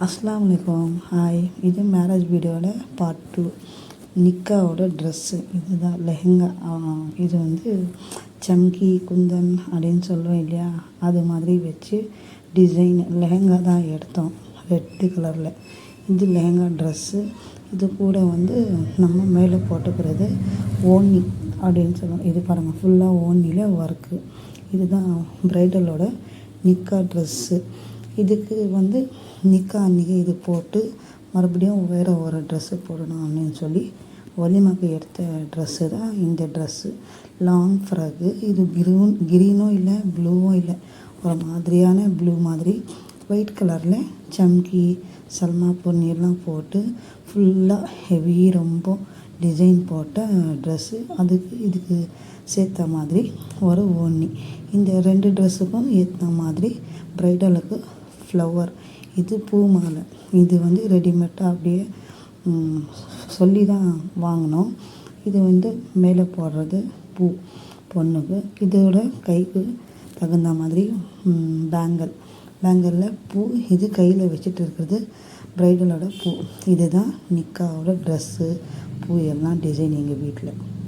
அஸ்ஸலாமு அலைக்கும். ஹாய், இது மேரேஜ் வீடியோட பார்ட் 2. நிக்காவோட ட்ரெஸ்ஸு இதுதான் லெஹெங்கா. இது வந்து சம்கி குந்தன் அப்படின்னு சொல்லுவோம் இல்லையா, அது மாதிரி வச்சு டிசைன் லெஹெங்கா தான் எடுத்தோம், ரெட்டு கலரில். இது லெஹெங்கா ட்ரெஸ்ஸு. இது கூட வந்து நம்ம மேலே போட்டுக்கிறது ஓனி அப்படின்னு சொல்லுவோம். இது பாருங்கள், ஃபுல்லாக ஓனியில் ஒர்க்கு. இதுதான் ப்ரைடலோட நிக்கா ட்ரெஸ்ஸு. இதுக்கு வந்து நிக்கா அன்றைக்கி இது போட்டு மறுபடியும் வேறு ஒரு ட்ரெஸ்ஸு போடணும் அப்படின்னு சொல்லி வலிமாக்கு எடுத்த ட்ரெஸ்ஸு தான் இந்த ட்ரெஸ்ஸு. Long frock. இது க்ரீனும் இல்லை, ப்ளூவும் இல்லை, ஒரு மாதிரியான ப்ளூ மாதிரி ஒயிட் கலரில் சம்கி சல்மா பொன்னியெல்லாம் போட்டு ஃபுல்லாக ஹெவி ரொம்ப டிசைன் போட்ட ட்ரெஸ்ஸு. இதுக்கு சேர்த்த மாதிரி ஒரு ஓனி. இந்த 2 ட்ரெஸ்ஸுக்கும் ஏற்ற மாதிரி ப்ரைடலுக்கு ஃப்ளவர். இது பூ மாலை. இது வந்து ரெடிமேடாக அப்படியே சொல்லி தான் வாங்கினோம். இது வந்து மேலே போடுறது பூ பொண்ணுக்கு. இதோட கைக்கு தகுந்த மாதிரி பேங்கலில் பூ. இது கையில் வச்சுட்டு இருக்கிறது ப்ரைடலோட பூ. இதுதான் நிக்காவோட ட்ரெஸ்ஸு, பூ எல்லாம் டிசைன் எங்கள் வீட்டில்.